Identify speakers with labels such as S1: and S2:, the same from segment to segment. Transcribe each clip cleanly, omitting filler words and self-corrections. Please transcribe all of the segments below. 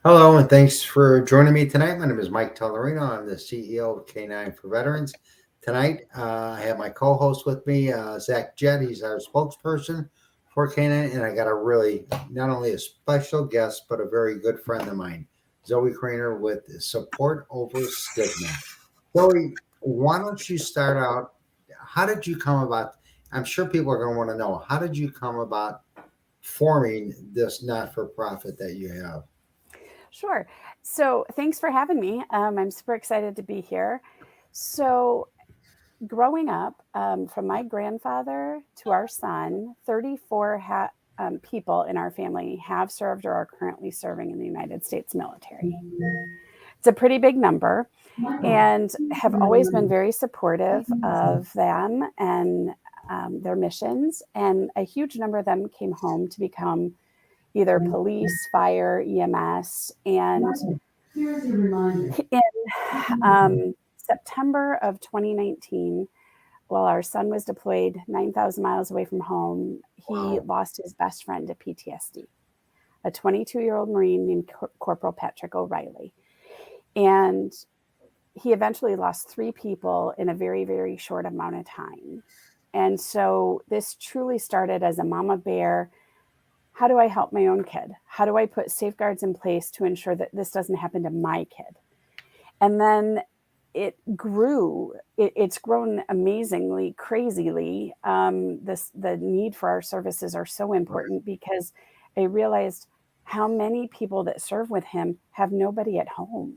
S1: Hello, and thanks for joining me tonight. My name is Mike Tellerino. I'm the CEO of K9 for Veterans. Tonight, I have my co-host with me, Zach Jett. He's our spokesperson for K9, and I got a really not only a special guest but a very good friend of mine, Zoe Craner with Support Over Stigma. Zoe, why don't you start out? How did you come about? I'm sure people are going to want to know how did you come about forming this not-for-profit that you have?
S2: Sure. So thanks for having me. I'm super excited to be here. So, growing up, from my grandfather to our son, 34 people in our family have served or are currently serving in the United States military. It's a pretty big number and have always been very supportive of them and their missions. And a huge number of them came home to become either police, fire, EMS. And in September of 2019, while our son was deployed 9,000 miles away from home, he
S1: Wow.
S2: lost his best friend to PTSD, a 22-year-old Marine named Corporal Patrick O'Reilly. And he eventually lost three people in a very, very short amount of time. And so this truly started as a mama bear. How do I help my own kid? How do I put safeguards in place to ensure that this doesn't happen to my kid? And then it grew. It's grown amazingly, crazily. The need for our services are so
S1: Right.
S2: important because I realized how many people that serve with him have nobody at home.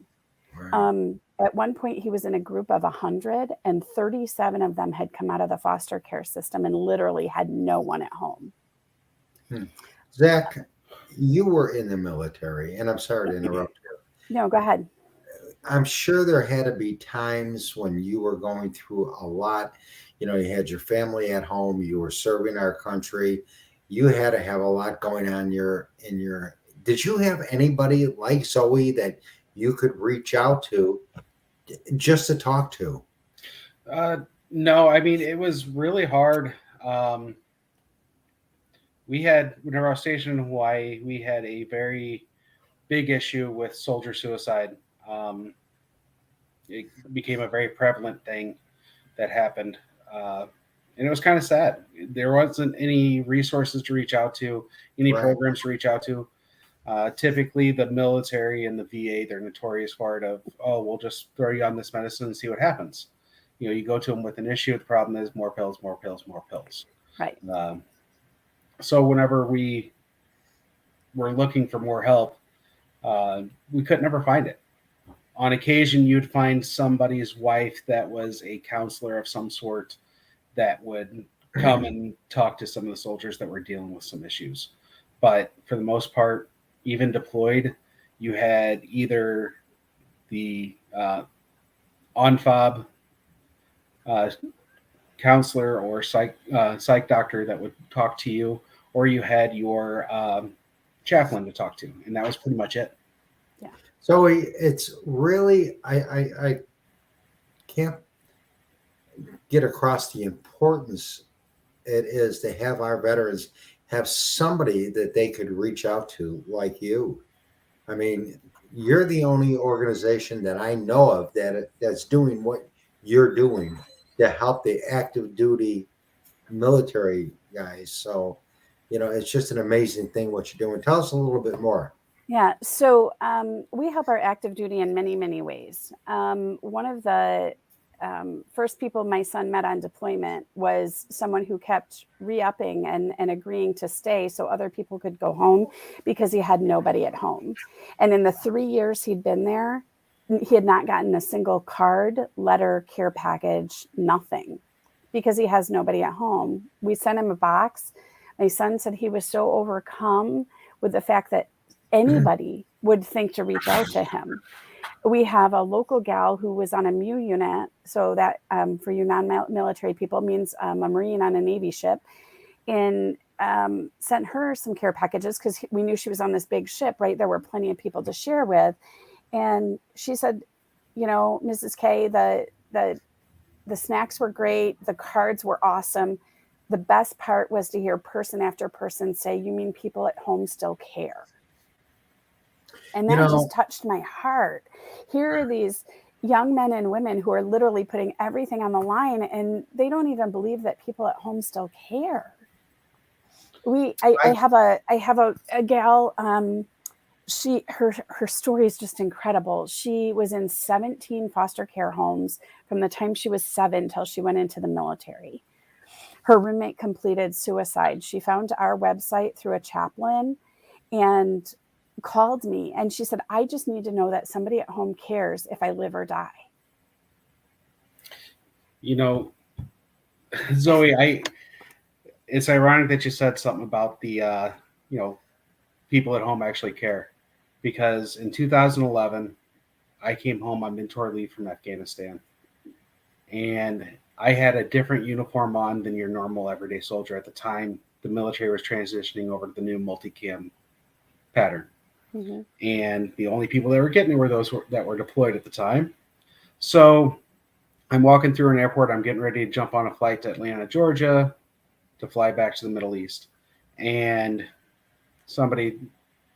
S1: Right.
S2: At one point, he was in a group of 100, and 37 of them had come out of the foster care system and literally had no one at home.
S1: Hmm. Zach, you were in the military, and I'm sorry to interrupt you.
S2: No, go ahead.
S1: I'm sure there had to be times when you were going through a lot. You know, you had your family at home, you were serving our country, you had to have a lot going on in your did you have anybody like Zoe that you could reach out to just to talk to?
S3: Uh, no, I mean it was really hard. Um, we had whenever I was stationed in Hawaii, we had a very big issue with soldier suicide. Um, it became a very prevalent thing that happened, uh, and it was kind of sad. There wasn't any resources to reach out to, any
S1: Right.
S3: programs to reach out to. Typically, the military and the VA, they're notorious for it. Of oh, we'll just throw you on this medicine and see what happens. You know, you go to them with an issue. The problem is more pills, more pills, more pills.
S2: Right.
S3: Um, so whenever we were looking for more help, uh, we could never find it. On occasion, you'd find somebody's wife that was a counselor of some sort that would come and talk to some of the soldiers that were dealing with some issues. But for the most part, even deployed, you had either the ONFOB uh, counselor or psych doctor that would talk to you, or you had your chaplain to talk to, and that was pretty much it.
S2: Yeah.
S1: Zoe, it's really I can't get across the importance it is to have our veterans have somebody that they could reach out to like you. I mean, you're the only organization that I know of that's doing what you're doing to help the active duty military guys. So, it's just an amazing thing what you're doing. Tell us a little bit more.
S2: Yeah, so we help our active duty in many, many ways. One of the first people my son met on deployment was someone who kept re upping and agreeing to stay so other people could go home because he had nobody at home. And in the 3 years he'd been there, he had not gotten a single card, letter, care package, nothing because he has nobody at home. We sent him a box. My son said he was so overcome with the fact that anybody would think to reach out to him. We have a local gal who was on a MU unit, so that for you non-military people means a Marine on a Navy ship, and sent her some care packages because we knew she was on this big ship. Right, there were plenty of people to share with, and she said, Mrs. K, the snacks were great, the cards were awesome. The best part was to hear person after person say, "You mean people at home still care?" And that just touched my heart. Here are these young men and women who are literally putting everything on the line, and they don't even believe that people at home still care. I have a gal, her story is just incredible. She was in 17 foster care homes from the time she was 7 till she went into the military. Her roommate completed suicide. She found our website through a chaplain and called me, and she said, I just need to know that somebody at home cares if I live or die.
S3: Zoe, it's ironic that you said something about the people at home actually care, because in 2011 I came home on mentor leave from Afghanistan, and I had a different uniform on than your normal everyday soldier. At the time, the military was transitioning over to the new multicam pattern. Mm-hmm. And the only people that were getting it were those that were deployed at the time. So I'm walking through an airport. I'm getting ready to jump on a flight to Atlanta, Georgia, to fly back to the Middle East. And somebody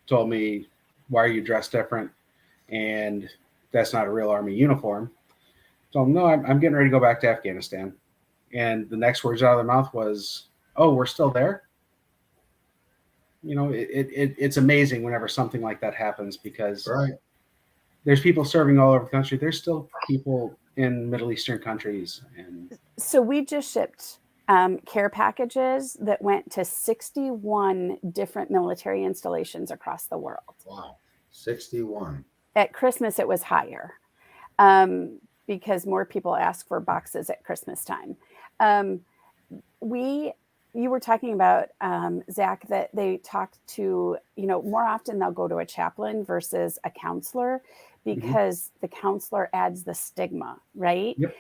S3: told me, why are you dressed different? And that's not a real Army uniform. So no, I'm getting ready to go back to Afghanistan. And the next words out of their mouth was, oh, we're still there? It's amazing whenever something like that happens, because there's people serving all over the country. There's still people in Middle Eastern countries. And
S2: so we just shipped care packages that went to 61 different military installations across the world.
S1: Wow, 61.
S2: At Christmas, it was higher because more people ask for boxes at Christmas time. You were talking about, Zach, that they talk to, more often they'll go to a chaplain versus a counselor, because the counselor adds the stigma, right?
S3: Yep.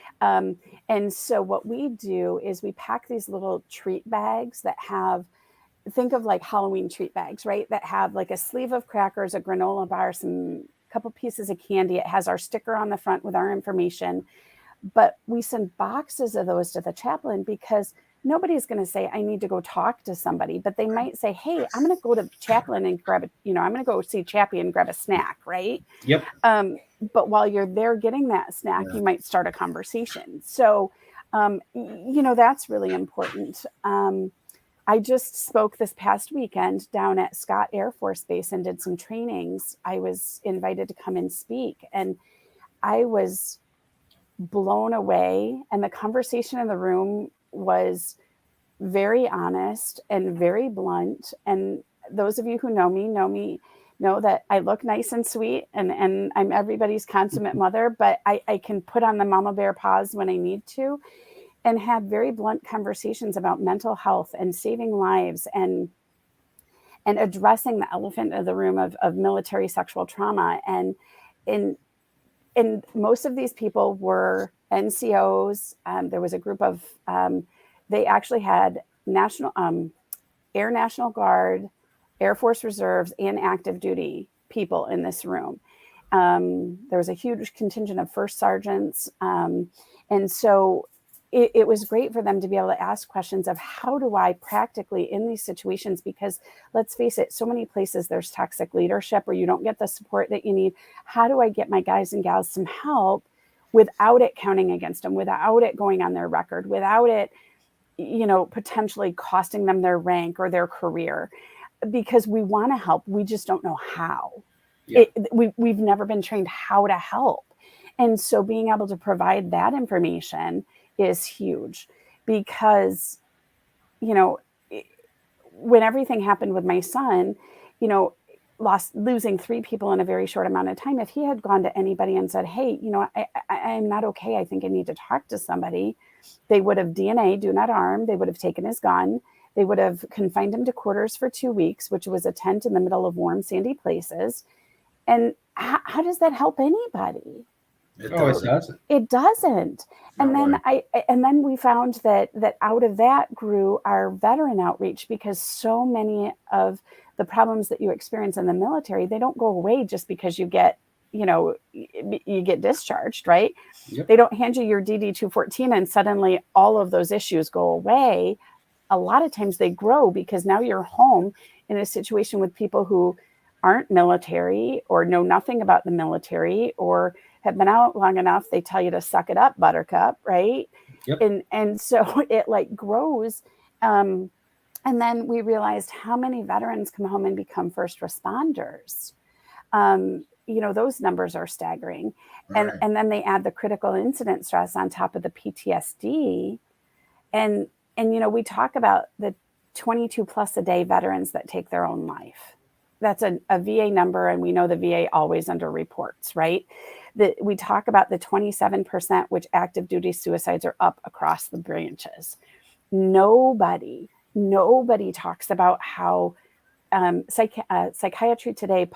S2: And so what we do is we pack these little treat bags that have, think of like Halloween treat bags, right? That have like a sleeve of crackers, a granola bar, some couple pieces of candy. It has our sticker on the front with our information. But we send boxes of those to the chaplain, because nobody's going to say, I need to go talk to somebody, but they might say, hey, I'm going to go to chaplain and grab I'm going to go see Chappie and grab a snack. Right.
S3: Yep.
S2: But while you're there getting that snack, you might start a conversation. So, that's really important. I just spoke this past weekend down at Scott Air Force Base and did some trainings. I was invited to come and speak, and I was blown away. And the conversation in the room was very honest and very blunt. And those of you who know me know that I look nice and sweet, and I'm everybody's consummate mother, but I can put on the mama bear paws when I need to, and have very blunt conversations about mental health and saving lives and addressing the elephant in the room of military sexual trauma. And most of these people were NCOs. There was a group of, they actually had Air National Guard, Air Force Reserves, and active duty people in this room. There was a huge contingent of first sergeants. And so it was great for them to be able to ask questions of, how do I practically in these situations, because let's face it, so many places there's toxic leadership where you don't get the support that you need. How do I get my guys and gals some help without it counting against them, without it going on their record, without it, potentially costing them their rank or their career? Because we want to help. We just don't know how. Yeah. We've never been trained how to help. And so being able to provide that information is huge, because, when everything happened with my son, losing 3 people in a very short amount of time, if he had gone to anybody and said, hey, I'm not okay, I think I need to talk to somebody, they would have DNA, do not harm. They would have taken his gun. They would have confined him to quarters for 2 weeks, which was a tent in the middle of warm, sandy places. And how does that help anybody?
S3: It doesn't.
S2: It doesn't. And then we found that out of that grew our veteran outreach, because so many of the problems that you experience in the military, they don't go away just because you get discharged, right? Yep. They don't hand you your DD-214 and suddenly all of those issues go away. A lot of times they grow, because now you're home in a situation with people who aren't military or know nothing about the military or have been out long enough, they tell you to suck it up, buttercup, right?
S3: Yep.
S2: And so it like grows. And then we realized how many veterans come home and become first responders. Those numbers are staggering.
S1: Right.
S2: And then they add the critical incident stress on top of the PTSD. And we talk about the 22 plus a day veterans that take their own life. That's a VA number, and we know the VA always underreports, right? We talk about the 27%, which active duty suicides are up across the branches. Nobody talks about how Psychiatry Today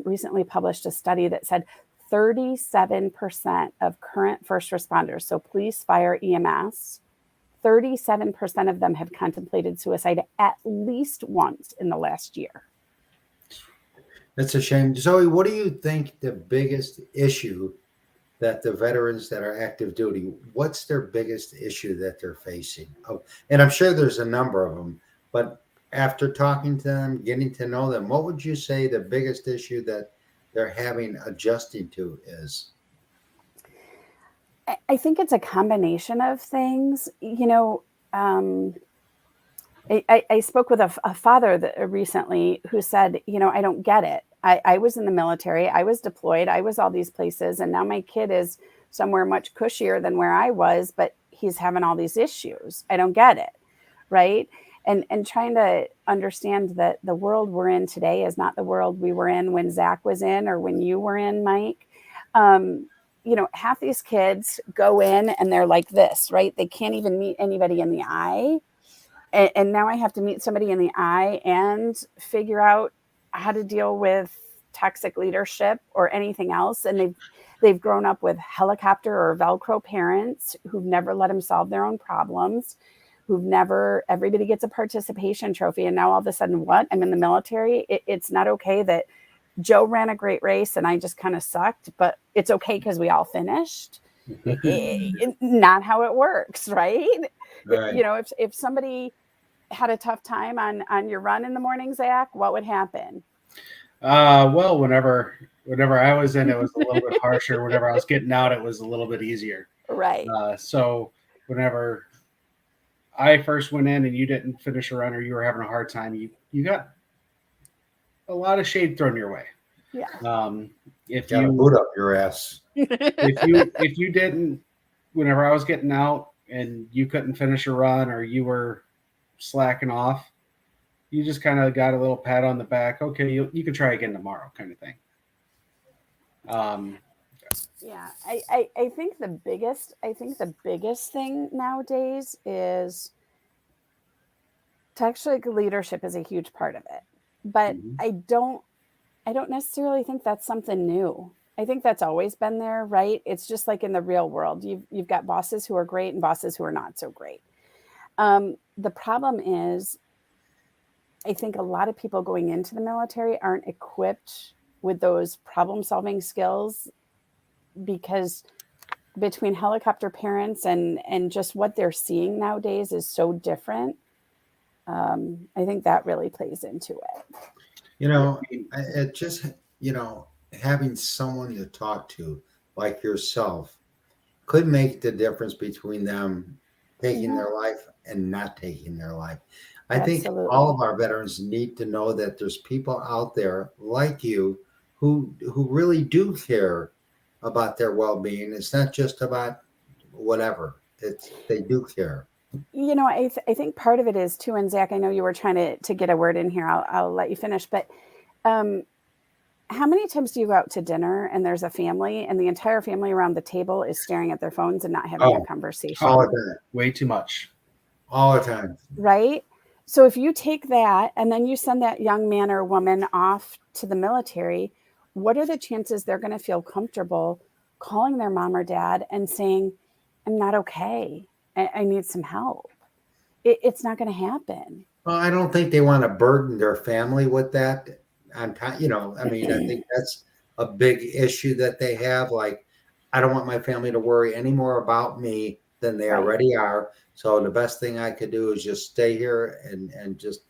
S2: recently published a study that said 37% of current first responders, so police, fire, EMS, 37% of them have contemplated suicide at least once in the last year.
S1: That's a shame. Zoe, what do you think the biggest issue that the veterans that are active duty, what's their biggest issue that they're facing? Oh, and I'm sure there's a number of them, but after talking to them, getting to know them, what would you say the biggest issue that they're having adjusting to is?
S2: I think it's a combination of things. I spoke with a father recently who said, I don't get it. I was in the military, I was deployed, I was all these places, and now my kid is somewhere much cushier than where I was, but he's having all these issues. I don't get it, right? And trying to understand that the world we're in today is not the world we were in when Zach was in or when you were in, Mike. Half these kids go in and they're like this, right? They can't even meet anybody in the eye. And now I have to meet somebody in the eye and figure out how to deal with toxic leadership or anything else. And they've grown up with helicopter or Velcro parents who've never let them solve their own problems, everybody gets a participation trophy. And now all of a sudden, what? I'm in the military. It's not okay that Joe ran a great race and I just kind of sucked, but it's okay because we all finished. Not how it works, right?
S1: Right.
S2: If somebody had a tough time on your run in the morning, Zach, what would happen?
S3: Well, whenever I was in, it was a little bit harsher. Whenever I was getting out, it was a little bit easier.
S2: Right.
S3: So whenever I first went in and you didn't finish a run or you were having a hard time, you got a lot of shade thrown your way.
S2: Yeah.
S1: If you boot up your ass,
S3: if you didn't, whenever I was getting out and you couldn't finish a run or you were slacking off, you just kind of got a little pat on the back. Okay, you can try again tomorrow, kind of thing.
S2: Yeah, I think the biggest thing nowadays is toxic leadership is a huge part of it, but I don't necessarily think that's something new. I think that's always been there, right? It's just like in the real world. You've got bosses who are great and bosses who are not so great. The problem is, I think a lot of people going into the military aren't equipped with those problem-solving skills because between helicopter parents and just what they're seeing nowadays is so different. I think that really plays into it.
S1: It just, having someone to talk to like yourself could make the difference between them taking their life and not taking their life. I think all of our veterans need to know that there's people out there like you who really do care about their well-being. It's not just about whatever. They do care.
S2: I think part of it is too, and Zach, I know you were trying to get a word in here. I'll let you finish, but how many times do you go out to dinner and there's a family and the entire family around the table is staring at their phones and not having a conversation?
S1: All the time.
S3: Way too much.
S1: All the time.
S2: Right? So if you take that and then you send that young man or woman off to the military, what are the chances they're going to feel comfortable calling their mom or dad and saying, I'm not okay. I need some help? It's not going to happen.
S1: Well, I don't think they want to burden their family with that. I think that's a big issue that they have. Like, I don't want my family to worry any more about me than they already are. So the best thing I could do is just stay here and just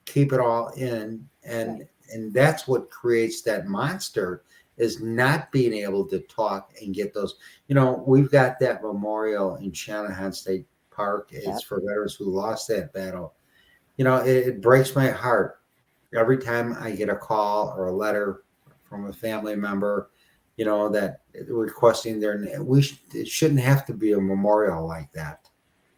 S1: keep it all in. And And that's what creates that monster, is not being able to talk and get those. We've got that memorial in Shanahan State Park. It's for veterans who lost that battle. It breaks my heart every time I get a call or a letter from a family member, that requesting it shouldn't have to be a memorial like that.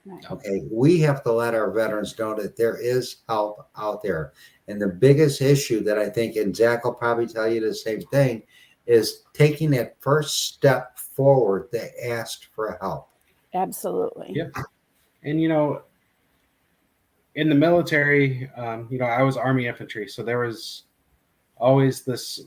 S2: Right.
S1: Okay, we have to let our veterans know that there is help out there. And the biggest issue that I think, and Zach will probably tell you the same thing, is taking that first step forward to ask for help.
S2: Absolutely.
S3: Yep. And in the military, I was Army infantry, so there was always this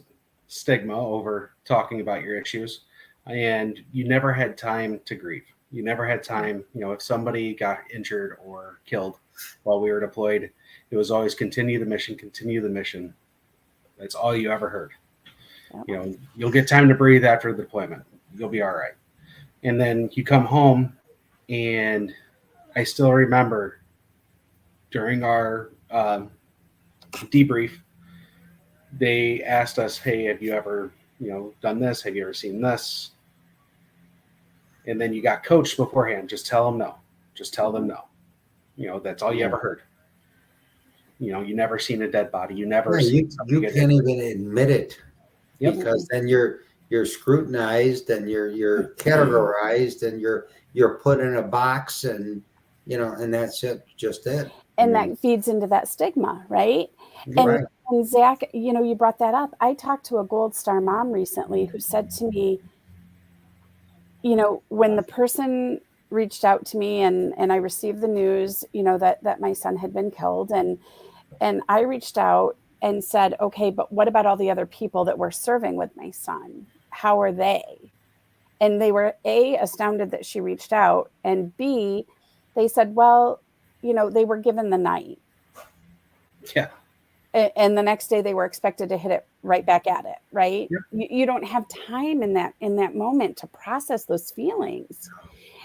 S3: stigma over talking about your issues, and you never had time to grieve. You never had time, if somebody got injured or killed while we were deployed, it was always continue the mission, continue the mission. That's all you ever heard.
S2: Yep.
S3: You'll get time to breathe after the deployment. You'll be all right. And then you come home, and I still remember during our debrief, they asked us, hey, have you ever, done this? Have you ever seen this? And then you got coached beforehand. Just tell them no. Just tell them no. That's all you ever heard. You never seen a dead body. You never seen
S1: you can't even admit it.
S3: Yep.
S1: Because then you're scrutinized and you're categorized and you're put in a box, and and that's it, just it.
S2: And that feeds into that stigma, right?
S1: Right.
S2: And Zach, you brought that up. I talked to a Gold Star mom recently who said to me, when the person reached out to me and I received the news, that my son had been killed, and I reached out and said, okay, but what about all the other people that were serving with my son? How are they? And they were A, astounded that she reached out, and B, they said, well, they were given the night.
S3: Yeah.
S2: And the next day they were expected to hit it right back at it, right?
S3: Yep.
S2: You don't have time in that moment to process those feelings.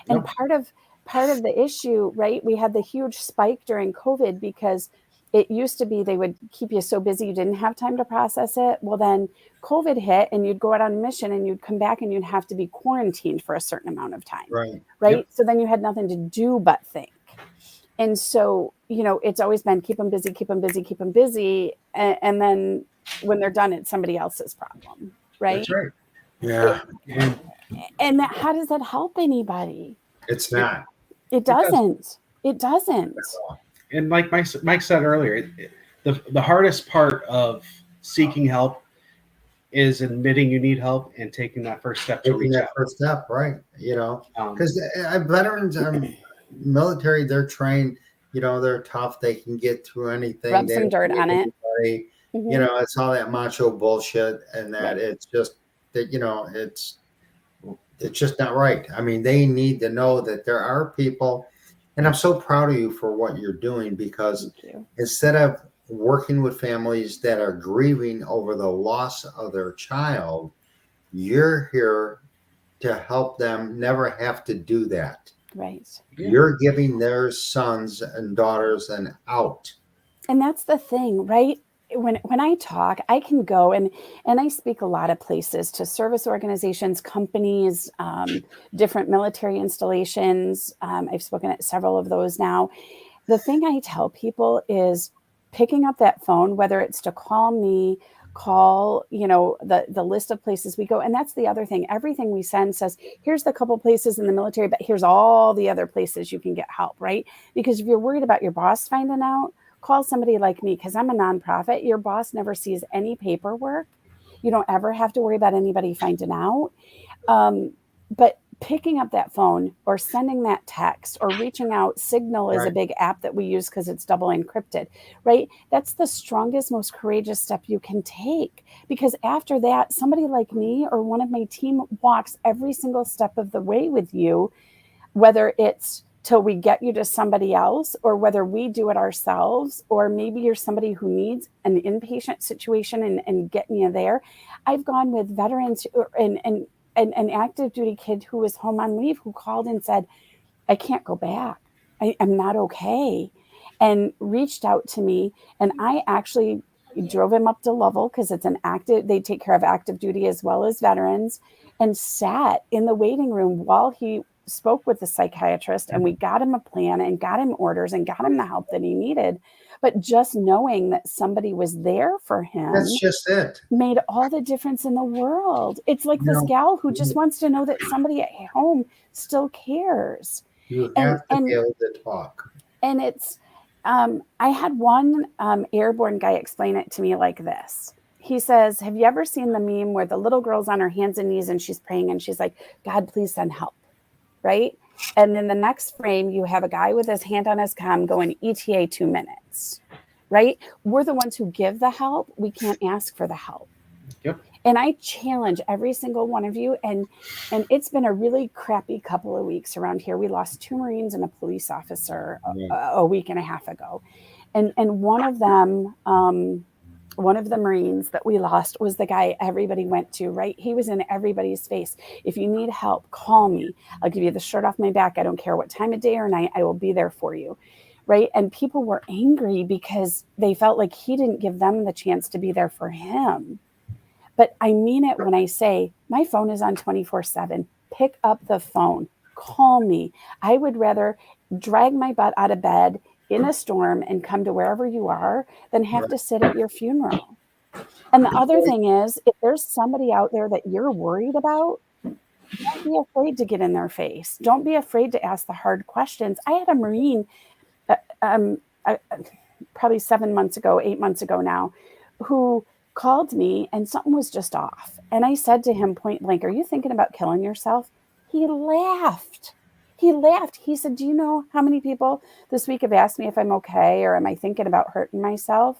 S2: And
S3: Yep.
S2: part of the issue, right? We had the huge spike during COVID because it used to be they would keep you so busy you didn't have time to process it. Well, then COVID hit and you'd go out on a mission and you'd come back and you'd have to be quarantined for a certain amount of time.
S1: Right.
S2: Yep. So then you had nothing to do but think. And so, it's always been keep them busy, keep them busy, keep them busy. And then when they're done, it's somebody else's problem. Right.
S3: That's right.
S1: Yeah.
S2: And how does that help anybody?
S1: It's not.
S2: It doesn't. It doesn't.
S3: And like Mike said earlier, the hardest part of seeking help is admitting you need help and taking that first step to reach out.
S1: First step, right? Because veterans, military, they're trained. They're tough. They can get through anything.
S2: Rub some dirt on it.
S1: Mm-hmm. It's all that macho bullshit, and that it's just that it's just not right. I mean, they need to know that there are people, and I'm so proud of you for what you're doing, because instead of working with families that are grieving over the loss of their child, you're here to help them never have to do that.
S2: Right.
S1: You're giving their sons and daughters an out.
S2: And that's the thing, right? When I talk, I can go and I speak a lot of places, to service organizations, companies, different military installations. I've spoken at several of those now. The thing I tell people is picking up that phone, whether it's to call me, call, the list of places we go. And that's the other thing. Everything we send says, here's the couple places in the military, but here's all the other places you can get help, right? Because if you're worried about your boss finding out, call somebody like me, because I'm a nonprofit. Your boss never sees any paperwork. You don't ever have to worry about anybody finding out. But picking up that phone or sending that text or reaching out, Signal is a big app that we use because it's double encrypted, right? That's the strongest, most courageous step you can take, because after that, somebody like me or one of my team walks every single step of the way with you, whether it's till we get you to somebody else, or whether we do it ourselves, or maybe you're somebody who needs an inpatient situation and getting you there. I've gone with veterans and an active duty kid who was home on leave, who called and said, I can't go back. I'm not okay. And reached out to me. And I actually drove him up to Lovell because it's they take care of active duty as well as veterans, and sat in the waiting room while he spoke with the psychiatrist, and we got him a plan and got him orders and got him the help that he needed. But just knowing that somebody was there for him
S1: That's just it.
S2: made all the difference in the world. It's like
S1: You
S2: this
S1: know,
S2: gal who just wants to know that somebody at home still cares.
S1: you
S2: And
S1: have to be able to talk.
S2: and it's I had one airborne guy explain it to me like this. He says, have you ever seen the meme where the little girl's on her hands and knees and she's praying and she's like, God, please send help, right? And then the next frame, you have a guy with his hand on his comm going, ETA 2 minutes, right? We're the ones who give the help. We can't ask for the help.
S3: Yep.
S2: And I challenge every single one of you. And it's been a really crappy couple of weeks around here. We lost 2 Marines and a police officer a week and a half ago. And one of them, one of the Marines that we lost was the guy everybody went to, right? He was in everybody's face. If you need help, call me. I'll give you the shirt off my back. I don't care what time of day or night. I will be there for you, right? And people were angry because they felt like he didn't give them the chance to be there for him. But I mean it when I say my phone is on 24/7. Pick up the phone. Call me. I would rather drag my butt out of bed in a storm and come to wherever you are than have to sit at your funeral. And the other thing is, if there's somebody out there that you're worried about, don't be afraid to get in their face. Don't be afraid to ask the hard questions. I had a Marine probably 7 months ago, 8 months ago now, who called me and something was just off. And I said to him point blank, are you thinking about killing yourself? He laughed. He said, do you know how many people this week have asked me if I'm okay or am I thinking about hurting myself?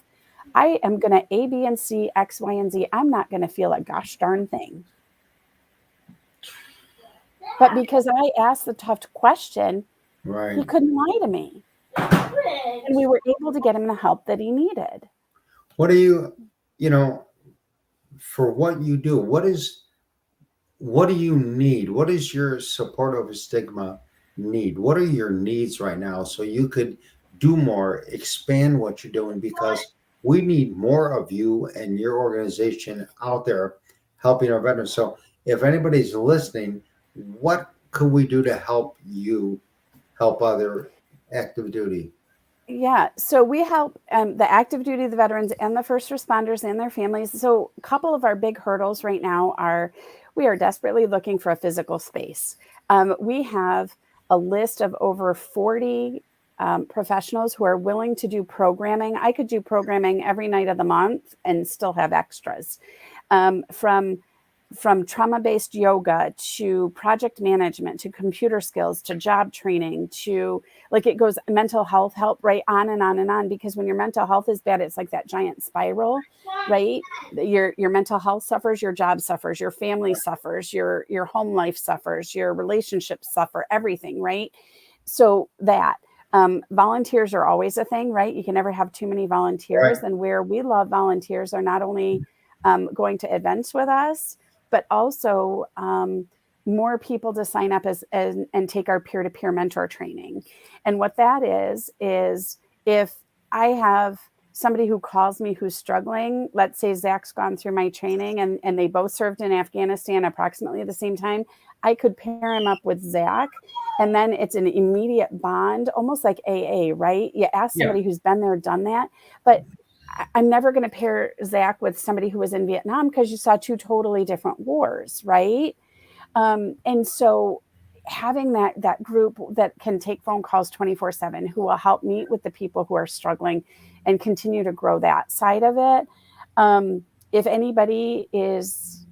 S2: I am going to A, B, and C, X, Y, and Z. I'm not going to feel a gosh darn thing. But because I asked the tough question,
S1: Right.
S2: he couldn't lie to me. And we were able to get him the help that he needed.
S1: What do you know, for what you do, what do you need? What is your support over stigma need? What are your needs right now so you could do more, expand what you're doing? Because we need more of you and your organization out there helping our veterans. So if anybody's listening, what could we do to help you help other active duty?
S2: Yeah, so we help the active duty, the veterans, and the first responders and their families. So a couple of our big hurdles right now are we are desperately looking for a physical space. We have a list of over 40 professionals who are willing to do programming. I could do programming every night of the month and still have extras. From trauma-based yoga to project management to computer skills to job training to like it goes mental health help, right? On and on and on. Because when your mental health is bad, it's like that giant spiral, right? Your mental health suffers, your job suffers, your family suffers, your home life suffers, your relationships suffer, everything, right? So that volunteers are always a thing, right? You can never have too many volunteers.
S1: Right.
S2: And where we love volunteers are not only going to events with us, but also more people to sign up as and take our peer-to-peer mentor training. And what that is if I have somebody who calls me who's struggling, let's say Zach's gone through my training and they both served in Afghanistan approximately at the same time, I could pair him up with Zach. And then it's an immediate bond, almost like AA, right? You ask somebody who's been there, done that. But I'm never going to pair Zach with somebody who was in Vietnam because you saw 2 totally different wars, right? And so having that group that can take phone calls 24/7, who will help meet with the people who are struggling and continue to grow that side of it. If anybody is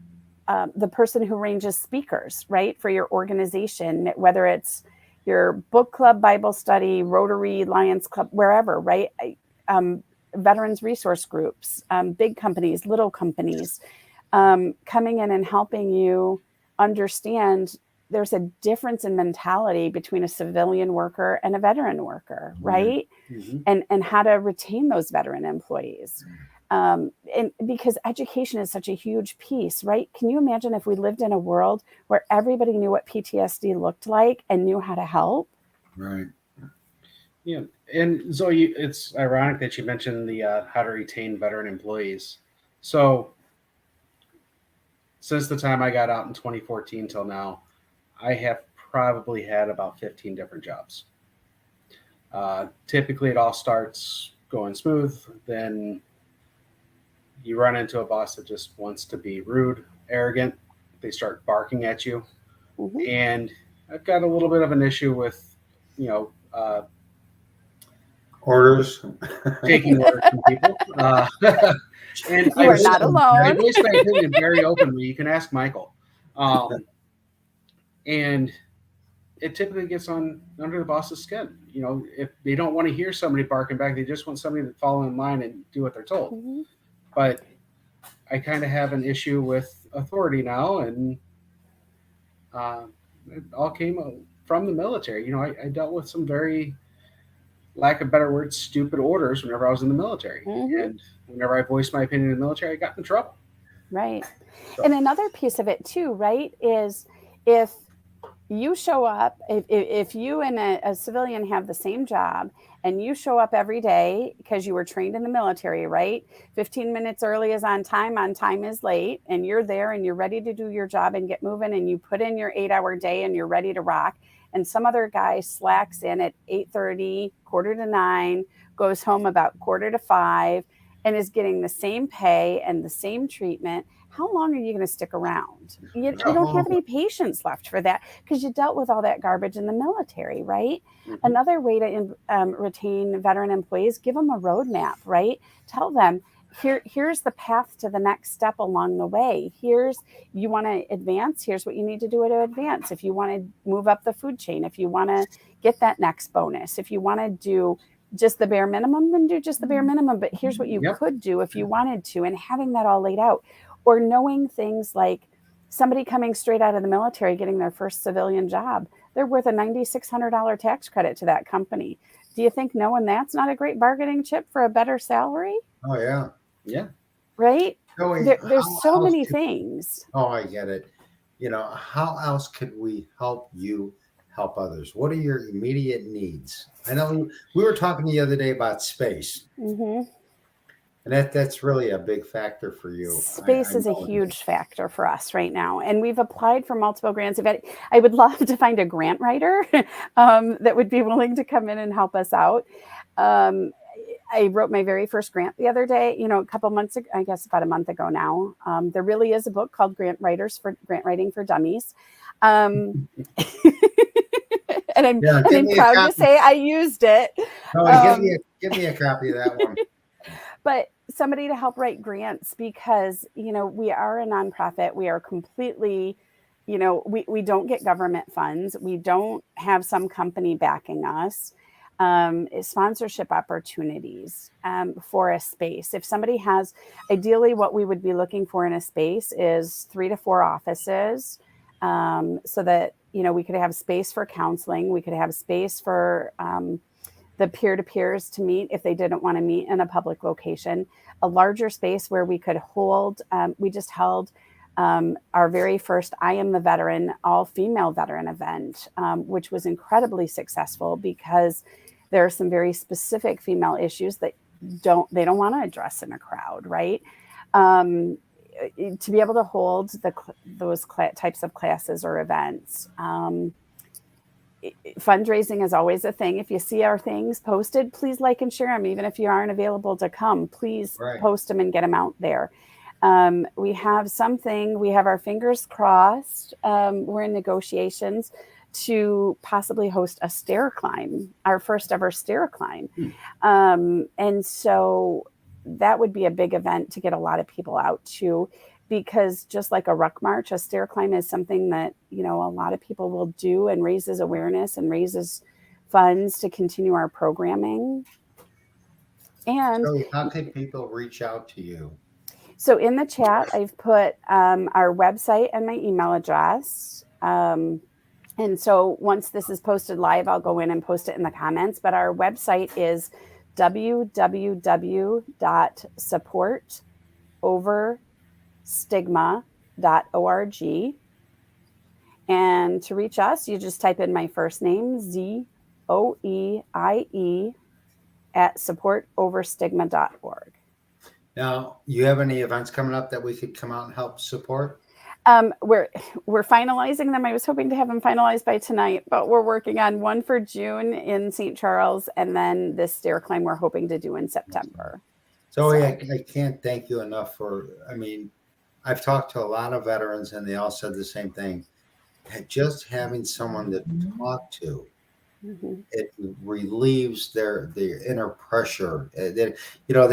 S2: the person who arranges speakers, right, for your organization, whether it's your book club, Bible study, Rotary, Lions Club, wherever, right? Veterans resource groups, big companies, little companies, coming in and helping you understand there's a difference in mentality between a civilian worker and a veteran worker, right? Mm-hmm. And how to retain those veteran employees. And because education is such a huge piece, right? Can you imagine if we lived in a world where everybody knew what PTSD looked like and knew how to help?
S1: Right.
S3: Yeah. And Zoe, it's ironic that you mentioned the how to retain veteran employees. So since the time I got out in 2014 till now, I have probably had about 15 different jobs. Typically, it all starts going smooth. Then you run into a boss that just wants to be rude, arrogant. They start barking at you.
S2: Mhm.
S3: And I've got a little bit of an issue with, you know,
S1: Orders.
S3: taking orders from people. And
S2: You are not
S3: I
S2: alone.
S3: voice my opinion very openly. You can ask Michael. And it typically gets on under the boss's skin. You know, if they don't want to hear somebody barking back, they just want somebody to follow in line and do what they're told.
S2: Mhm.
S3: But I kind of have an issue with authority now, and uh, it all came from the military. You know, I dealt with some very, lack of better words, stupid orders whenever I was in the military.
S2: Mhm.
S3: And whenever I voiced my opinion in the military, I got in trouble.
S2: Right.
S3: So,
S2: And another piece of it too, right, is if you show up, if you and a civilian have the same job and you show up every day because you were trained in the military, right? 15 minutes early is on time is late, and you're there and you're ready to do your job and get moving, and you put in your 8-hour day and you're ready to rock. And some other guy slacks in at 8:30, quarter to 9, goes home about quarter to 5, and is getting the same pay and the same treatment. How long are you going to stick around? You don't have any patience left for that because you dealt with all that garbage in the military, right?
S3: mhm.
S2: Another way to retain veteran employees, give them a roadmap, right? Tell them, here's the path to the next step along the way. You want to advance, here's what you need to do to advance. If you want to move up the food chain, if you want to get that next bonus, if you want to do just the bare minimum, then do just the bare minimum. But here's what you
S3: Yep.
S2: could do if you wanted to, and having that all laid out. Or knowing things like somebody coming straight out of the military getting their first civilian job, they're worth a $9,600 tax credit to that company. Do you think knowing that's not a great bargaining chip for a better salary?
S1: Oh yeah.
S3: Yeah.
S2: Right?
S1: Joey,
S2: There's
S1: how
S2: so
S1: else
S2: many
S1: could-
S2: things.
S1: Oh, I get it. You know, how else could we help you help others? What are your immediate needs? I know we were talking the other day about space,
S2: Hmm.
S1: and that's really a big factor for you.
S2: Space
S1: I
S2: is a
S1: know it is.
S2: huge factor for us right now. And we've applied for multiple grants. I would love to find a grant writer that would be willing to come in and help us out. Um, I wrote my very first grant the other day, a couple months ago, I guess about a month ago now. There really is a book called Grant Writing for Dummies. Um, and I'm proud to say I used it.
S1: No, give me a copy of that one.
S2: But somebody to help write grants, because we are a nonprofit. We are completely, we don't get government funds. We don't have some company backing us. Sponsorship opportunities for a space. If somebody has, ideally what we would be looking for in a space is 3 to 4 offices, so that we could have space for counseling. We could have space for the peer-to-peers to meet if they didn't want to meet in a public location, a larger space where we could hold. We just held our very first I Am the Veteran, all-female veteran event, which was incredibly successful because there are some very specific female issues that they don't want to address in a crowd, right? To be able to hold those types of classes or events. Fundraising is always a thing. If you see our things posted, please like and share them. Even if you aren't available to come, please post them and get them out there. We have our fingers crossed. We're in negotiations to possibly host a stair climb, our first ever stair climb. And so that would be a big event to get a lot of people out to, because just like a ruck march, a stair climb is something that, a lot of people will do and raises awareness and raises funds to continue our programming. And
S1: so how can people reach out to you?
S2: So in the chat, I've put our website and my email address. And so once this is posted live, I'll go in and post it in the comments. But our website is www.supportoverstigma.org. And to reach us, you just type in my first name, ZOEIE, at supportoverstigma.org.
S1: Now, you have any events coming up that we could come out and help support?
S2: We're finalizing them. I was hoping to have them finalized by tonight, but we're working on one for June in St. Charles, and then this stair climb we're hoping to do in September.
S1: So I can't thank you enough for, I mean, I've talked to a lot of veterans and they all said the same thing. Just having someone to talk to, it relieves their inner pressure. They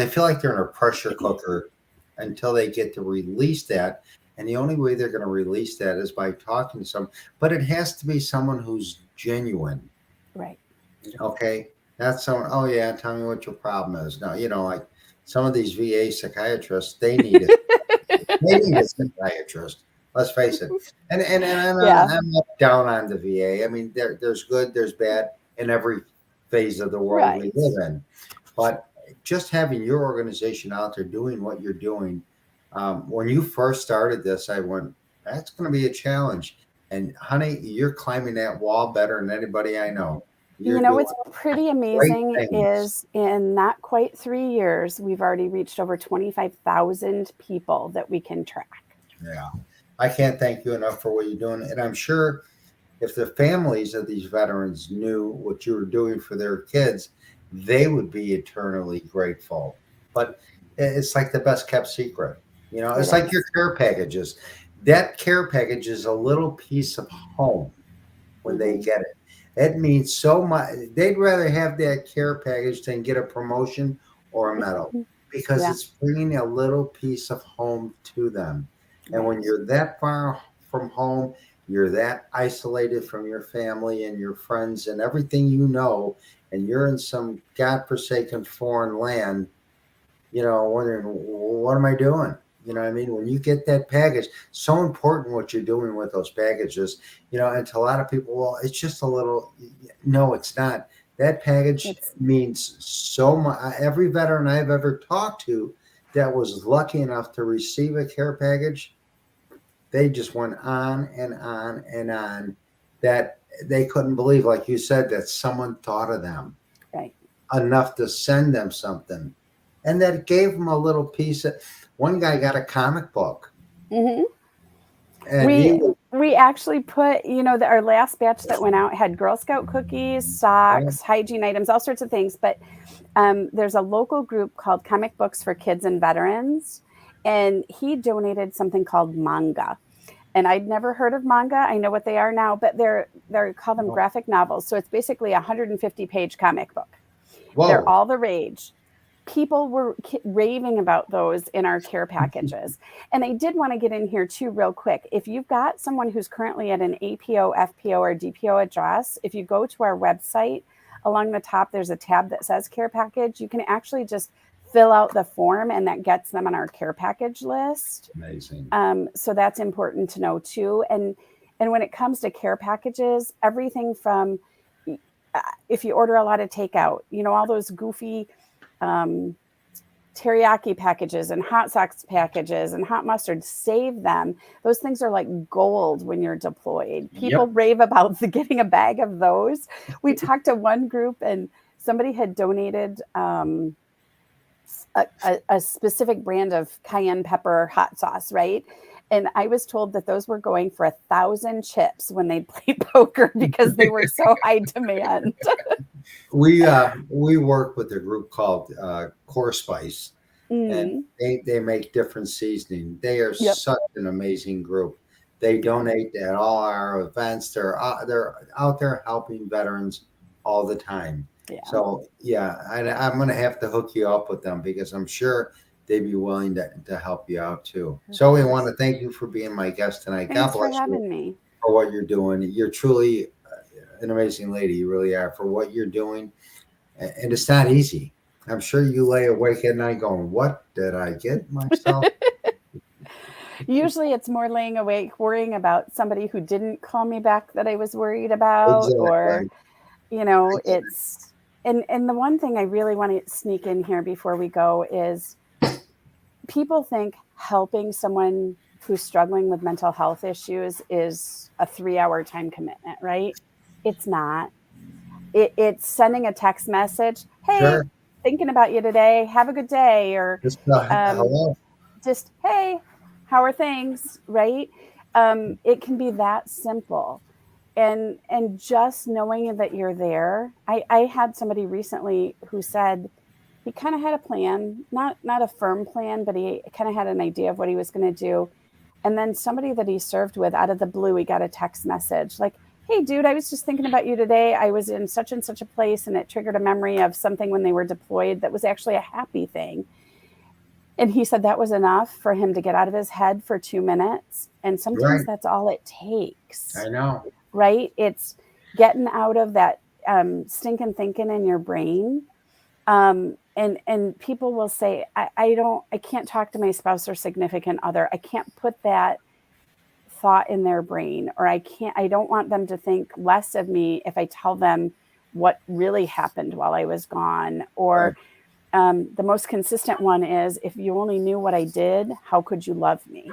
S1: feel like they're in a pressure cooker until they get to release that. And the only way they're going to release that is by talking to someone. But it has to be someone who's genuine.
S2: Right.
S1: Okay. Not someone, oh yeah, tell me what your problem is. No, like some of these VA psychiatrists, they need a psychiatrist. Let's face it. And I'm not down on the VA. I mean, there's good, there's bad in every phase of the world we live in. But just having your organization out there doing what you're doing. When you first started this, I went, that's going to be a challenge. And honey, you're climbing that wall better than anybody I know.
S2: What's pretty amazing is in not quite 3 years, we've already reached over 25,000 people that we can track.
S1: Yeah. I can't thank you enough for what you're doing. And I'm sure if the families of these veterans knew what you were doing for their kids, they would be eternally grateful. But it's like the best kept secret. It's like your care packages. That care package is a little piece of home when they get it. It means so much. They'd rather have that care package than get a promotion or a medal because it's bringing a little piece of home to them. And when you're that far from home, you're that isolated from your family and your friends and everything and you're in some godforsaken foreign land, wondering, what am I doing? You know what I mean? When you get that package, so important what you're doing with those packages, and to a lot of people, well, it's just a little, no, it's not. That package means so much. Every veteran I've ever talked to that was lucky enough to receive a care package, they just went on and on and on that they couldn't believe, like you said, that someone thought of them enough to send them something. And that gave them a little piece of, one guy got a comic book.
S2: And we actually put, our last batch that went out had Girl Scout cookies, socks, hygiene items, all sorts of things. But there's a local group called Comic Books for Kids and Veterans. And he donated something called manga. And I'd never heard of manga. I know what they are now, but they're called them graphic novels. So it's basically a 150-page comic book. Whoa. They're all the rage. People were raving about those in our care packages. And I did want to get in here too real quick. If you've got someone who's currently at an APO, FPO, or DPO address, if you go to our website, along the top, there's a tab that says care package. You can actually just fill out the form and that gets them on our care package list.
S1: Amazing.
S2: So that's important to know too. And when it comes to care packages, everything from if you order a lot of takeout, all those goofy teriyaki packages and hot sauce packages and hot mustard, save them. Those things are like gold when you're deployed. People rave about getting a bag of those. We talked to one group and somebody had donated a specific brand of cayenne pepper hot sauce, right? And I was told that those were going for 1,000 chips when they played poker because they were so high demand.
S1: We work with a group called Core Spice, and they make different seasoning. They are such an amazing group. They donate at all our events. They're out there helping veterans all the time. Yeah. So I'm going to have to hook you up with them because I'm sure they'd be willing to help you out too. So we want to thank you for being my guest tonight.
S2: Thanks for having me.
S1: For what you're doing. You're truly an amazing lady. You really are for what you're doing. And it's not easy. I'm sure you lay awake at night going, what did I get myself?
S2: Usually it's more laying awake worrying about somebody who didn't call me back that I was worried about. Exactly. Or, it's, and the one thing I really want to sneak in here before we go is people think helping someone who's struggling with mental health issues is a 3-hour time commitment, right? It's not. It's sending a text message. Hey, thinking about you today. Have a good day. Or
S1: Just
S2: um,
S1: hello.
S2: just, hey, how are things? Right. It can be that simple. And just knowing that you're there. I had somebody recently who said he kind of had a plan, not a firm plan, but he kind of had an idea of what he was going to do. And then somebody that he served with, out of the blue, he got a text message like, hey, dude, I was just thinking about you today. I was in such and such a place, and it triggered a memory of something when they were deployed that was actually a happy thing. And he said that was enough for him to get out of his head for 2 minutes. And sometimes
S1: Right.
S2: that's all it takes,
S1: I know.
S2: right? It's getting out of that stinking thinking in your brain. And people will say, I can't talk to my spouse or significant other. I can't put that thought in their brain, or I don't want them to think less of me if I tell them what really happened while I was gone. Or the most consistent one is, if you only knew what I did, how could you love me?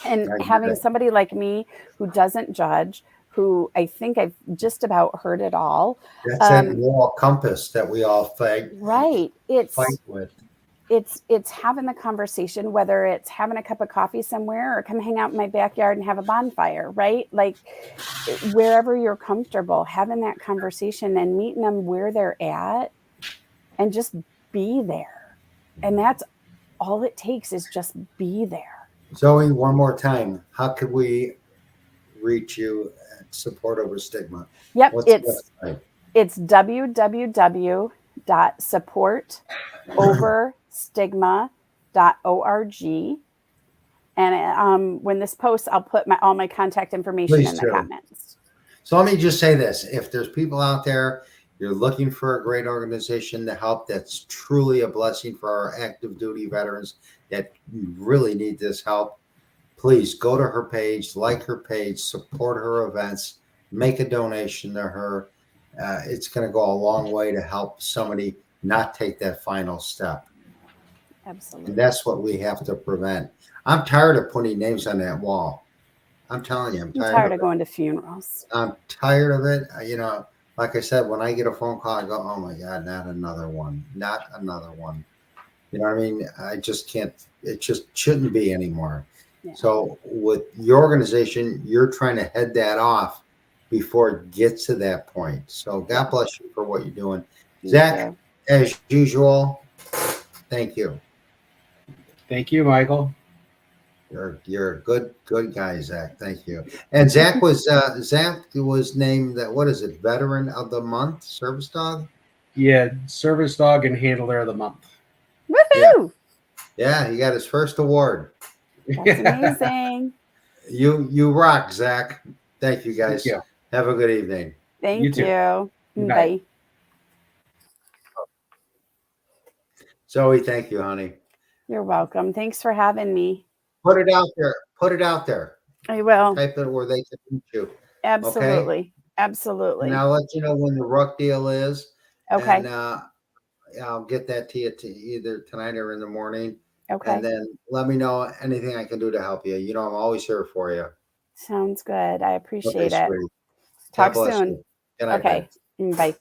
S2: And
S1: I get
S2: having
S1: it.
S2: somebody like me who doesn't judge, who I think I've just about heard it all.
S1: That's that moral compass that we all fight
S2: Right.
S1: with.
S2: It's having the conversation, whether it's having a cup of coffee somewhere or come hang out in my backyard and have a bonfire, right? Like wherever you're comfortable, having that conversation and meeting them where they're at and just be there. And that's all it takes, is just be there.
S1: Zoe, one more time. How could we reach you at Support Over Stigma?
S2: Yep.
S1: What's the website?
S2: It's www.supportoverstigma.org. And when this posts, I'll put all my contact information
S1: Please
S2: in the
S1: do.
S2: comments.
S1: So let me just say this. If there's people out there, you're looking for a great organization to help that's truly a blessing for our active duty veterans that really need this help, please go to her page, like her page, support her events, make a donation to her. It's going to go a long way to help somebody not take that final step.
S2: Absolutely.
S1: And that's what we have to prevent. I'm tired of putting names on that wall. I'm telling you, I'm
S2: tired of going to funerals.
S1: I'm tired of it. You know, like I said, when I get a phone call, I go, oh my God, not another one. Not another one. You know what I mean? I just can't, it just shouldn't be anymore. Yeah. So with your organization, you're trying to head that off before it gets to that point. So God bless you for what you're doing. Zach, as usual, thank you.
S3: Thank you, Michael.
S1: You're a good guy, Zach. Thank you. And Zach was named that, what is it, Veteran of the Month, Service Dog?
S3: Yeah, Service Dog and Handler of the Month.
S2: Woohoo!
S1: Yeah, he got his first award.
S2: That's amazing.
S1: You rock, Zach. Thank you, guys.
S3: Thank you.
S1: Have a good evening.
S2: Thank you.
S3: Bye.
S1: Zoe, thank you, honey.
S2: You're welcome. Thanks for having me.
S1: Put it out there. Put it out there.
S2: I will.
S1: Type it where they can reach you.
S2: Absolutely.
S1: Okay?
S2: Absolutely.
S1: And I'll let you know when the ruck deal is.
S2: Okay.
S1: And I'll get that to you either tonight or in the morning.
S2: Okay.
S1: And then let me know anything I can do to help you. You know, I'm always here for you.
S2: Sounds good. I appreciate it.
S1: Sweetie.
S2: Talk soon.
S1: Good night,
S2: okay. Bye.